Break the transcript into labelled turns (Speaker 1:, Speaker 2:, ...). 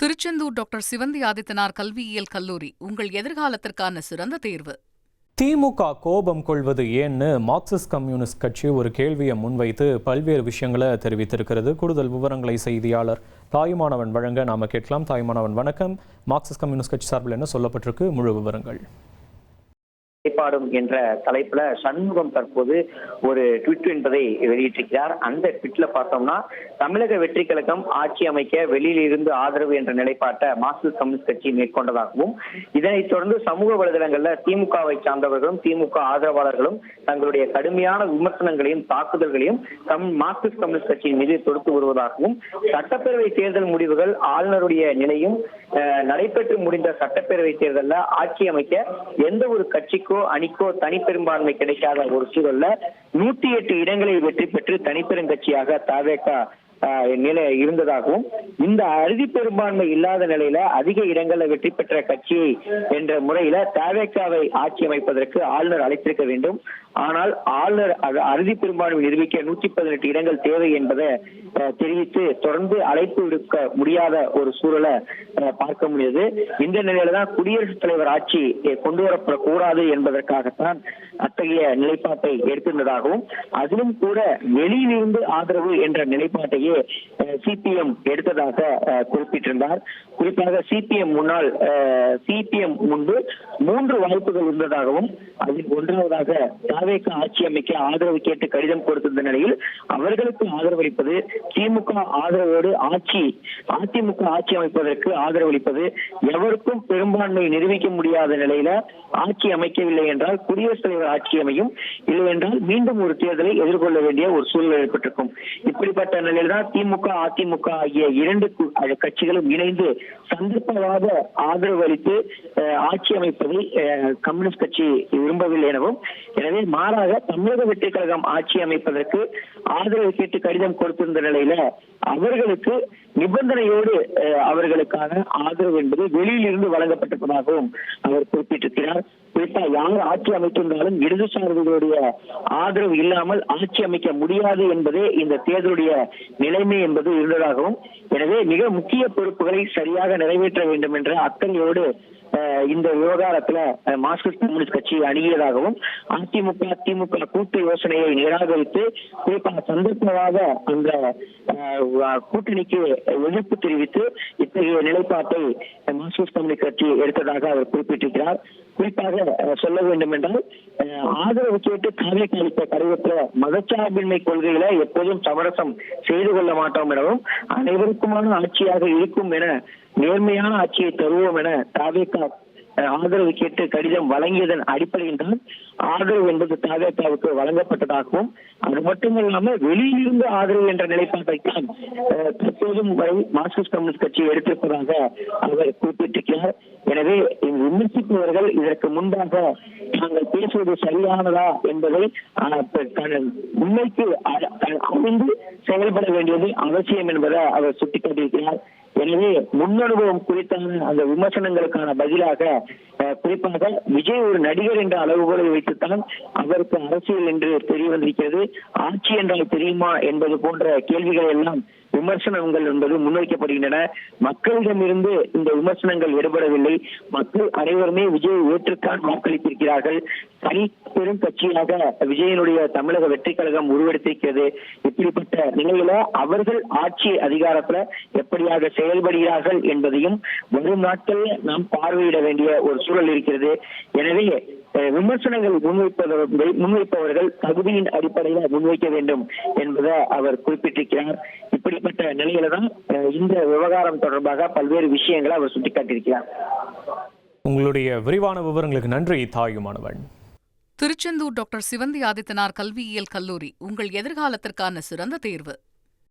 Speaker 1: Tiruchendur doctor Sivanthi Adithanar கல்வியியல் கல்லூரி உங்கள் எதிர்காலத்திற்கான சிறந்த தேர்வு.
Speaker 2: திமுக கோபம் கொள்வது ஏன்னு மார்க்சிஸ்ட் கம்யூனிஸ்ட் கட்சி ஒரு கேள்வியை முன்வைத்து பல்வேறு விஷயங்களை தெரிவித்திருக்கிறது. கூடுதல் விவரங்களை செய்தியாளர் தாயுமானவன் வழங்க நாம கேட்கலாம். தாயுமானவன் வணக்கம். மார்க்சிஸ்ட் கம்யூனிஸ்ட் கட்சி சார்பில் என்ன சொல்லப்பட்டிருக்கு, முழு விவரங்கள்?
Speaker 3: நிலைப்பாடும் என்ற தலைப்புல சண்முகம் தற்போது ஒரு ட்வீட் என்பதை வெளியிட்டிருக்கிறார். அந்த ட்வீட்ல பார்த்தோம்னா, தமிழக வெற்றி கழகம் ஆட்சி அமைக்க வெளியில் இருந்து ஆதரவு என்ற நிலைப்பாட்டை மார்க்சிஸ்ட் கம்யூனிஸ்ட் கட்சி மேற்கொண்டதாகவும், இதனைத் தொடர்ந்து சமூக வலைதளங்கள்ல திமுகவை சார்ந்தவர்களும் திமுக ஆதரவாளர்களும் தங்களுடைய கடுமையான விமர்சனங்களையும் தாக்குதல்களையும் மார்க்சிஸ்ட் கம்யூனிஸ்ட் கட்சியின் மீது தொடுத்து வருவதாகவும், சட்டப்பேரவை தேர்தல் முடிவுகள் ஆளுநருடைய நிலையும் நடைபெற்று முடிந்த சட்டப்பேரவை தேர்தலில் ஆட்சி அமைக்க எந்த ஒரு கட்சிக்கோ அணிக்கோ தனிப்பெரும்பான்மை கிடைக்காத ஒரு சூழல்ல 108 இடங்களை வெற்றி பெற்று தனிப்பெருங்கட்சியாக தவேக நிலை இருந்ததாகவும், இந்த அறுதி பெரும்பான்மை இல்லாத நிலையில அதிக இடங்கள்ல வெற்றி பெற்ற கட்சியை என்ற முறையில தவேகாவை ஆட்சி அமைப்பதற்கு ஆளுநர் அழைத்திருக்க வேண்டும். ஆனால் ஆளுநர் அறுதி பெரும்பான்மை நிரூபிக்க 118 இடங்கள் தேவை என்பதை தெரிவித்து தொடர்ந்து அழைப்பு விடுக்க முடியாத ஒரு சூழலை பார்க்க முடியுது. இந்த நிலையில தான் குடியரசுத் தலைவர் ஆட்சி கொண்டு வரப்படக்கூடாது என்பதற்காகத்தான் அத்தகைய நிலைப்பாட்டை எடுத்திருந்ததாகவும், அதிலும் கூட வெளியிலிருந்து ஆதரவு என்ற நிலைப்பாட்டையே சிபிஎம் எடுத்ததாக குறிப்பிட்டிருந்தார். குறிப்பாக சிபிஎம் முன்பு 3 வாய்ப்புகள் இருந்ததாகவும், அதில் ஒன்றாவதாக தவேக ஆட்சி அமைக்க ஆதரவு கேட்டு கடிதம் கொடுத்திருந்த நிலையில் அவர்களுக்கு ஆதரவளிப்பது, திமுக ஆதரவோடு அதிமுக ஆட்சி அமைப்பதற்கு ஆதரவளிப்பது, எவருக்கும் பெரும்பான்மை நிரூபிக்க முடியாத நிலையில ஆட்சி அமைக்கவில்லை என்றால் குடியரசுத் தலைவர் ஆட்சி அமையும், இல்லை என்றால் மீண்டும் ஒரு தேர்தலை எதிர்கொள்ள வேண்டிய ஒரு சூழ்நிலை ஏற்பட்டிருக்கும். இப்படிப்பட்ட நிலையில் தான் திமுக அதிமுக ஆகிய 2 கட்சிகளும் இணைந்து சந்தர்ப்பவாத ஆதரவு அளித்து ஆட்சி அமைப்பதை கம்யூனிஸ்ட் கட்சி விரும்பவில்லை எனவும், எனவே மாறாக தமிழக வெற்றி கழகம் ஆட்சி அமைப்பதற்கு ஆதரவு கேட்டு கடிதம் கொடுத்திருந்த நிலையில அவர்களுக்கு நிபந்தனையோடு அவர்களுக்கான ஆதரவு என்பது வெளியிலிருந்து வழங்கப்பட்டிருப்பதாகவும் அவர் குறிப்பிட்டிருக்கிறார். குறிப்பா யார் ஆட்சி அமைத்திருந்தாலும் இடதுசாரிகளுடைய ஆதரவு இல்லாமல் ஆட்சி அமைக்க முடியாது என்பதே இந்த தேர்தலுடைய நிலைமை என்பது இருந்ததாகவும், எனவே மிக முக்கிய பொறுப்புகளை சரியாக நிறைவேற்ற வேண்டும் என்ற அக்கறையோடு இந்த விவகாரத்துல மார்க்சிஸ்ட் கம்யூனிஸ்ட் கட்சி அணுகியதாகவும், அதிமுக திமுக கூட்டு யோசனையை நிராகரித்து குறிப்பாக சந்தர்ப்பமாக அந்த கூட்டணிக்கு எதிர்ப்பு தெரிவித்து இத்தகைய நிலைப்பாட்டை மார்க்சிஸ்ட் கம்யூனிஸ்ட் கட்சி எடுத்ததாக அவர் குறிப்பிட்டிருக்கிறார். குறிப்பாக சொல்ல வேண்டும் என்றால், ஆதரவு கேட்டு தவேக அளித்த கடிதத்துல மதச்சார்பின்மை கொள்கையில எப்போதும் சமரசம் செய்து கொள்ள மாட்டோம் எனவும், அனைவருக்குமான ஆட்சியாக இருக்கும் என, நேர்மையான ஆட்சியை தருவோம் என தவேக ஆதரவு கேட்டு கடிதம் வழங்கியதன் அடிப்படையில் தான் ஆதரவு என்பது தவேகாவுக்கு வழங்கப்பட்டதாகவும், அது மட்டுமல்லாம வெளியிலிருந்து ஆதரவு என்ற நிலைப்பாட்டை தான் தற்போதும் வரை மார்க்சிஸ்ட் கம்யூனிஸ்ட் கட்சி எடுத்திருப்பதாக அவர் குறிப்பிட்டிருக்கிறார். எனவே விமர்சிப்பவர்கள் இதற்கு முன்பாக தாங்கள் பேசுவது சரியானதா என்பதை உண்மைக்கு அறிந்து செயல்பட வேண்டியது அவசியம் என்பதை அவர் சுட்டிக்காட்டியிருக்கிறார். எனவே முன்னனுபவம் குறித்தான அந்த விமர்சனங்களுக்கான பதிலாக குறிப்பாக விஜய் ஒரு நடிகர் என்ற அளவுகோலை வைத்துத்தான் அவருக்கு அரசியல் என்று தெரிய வந்திருக்கிறது, ஆட்சி என்றால் தெரியுமா என்பது போன்ற கேள்விகளை எல்லாம் விமர்சனங்கள் என்பது முன்வைக்கப்படுகின்றன. மக்களிடமிருந்து இந்த விமர்சனங்கள் எடுபடவில்லை. மக்கள் அனைவருமே விஜய் ஏற்றுத்தான் வாக்களித்திருக்கிறார்கள். தனி பெரும் கட்சியாக விஜயனுடைய தமிழக வெற்றி கழகம் உருவெடுத்திருக்கிறது. இப்படிப்பட்ட நிலையில அவர்கள் ஆட்சி அதிகாரத்துல எப்படியாக செயல்படுகிறார்கள் என்பதையும் வரும் நாட்களில் நாம் பார்வையிட வேண்டிய ஒரு சூழல் இருக்கிறது. எனவே விமர்சனங்கள் முன்வைப்பவர்கள் தகுதியின் அடிப்படையில் முன்வைக்க வேண்டும் என்பதை அவர் குறிப்பிட்டிருக்கிறார். இப்படிப்பட்ட நிலையில தான் இந்த விவகாரம் தொடர்பாக பல்வேறு விஷயங்களை அவர் சுட்டிக்காட்டியிருக்கிறார்.
Speaker 2: உங்களுடைய விரிவான விவரங்களுக்கு நன்றி தாயுமானவன்.
Speaker 1: திருச்செந்தூர் டாக்டர் சிவந்தி ஆதித்தனார் கல்வியியல் கல்லூரி உங்கள் எதிர்காலத்திற்கான சிறந்த தேர்வு.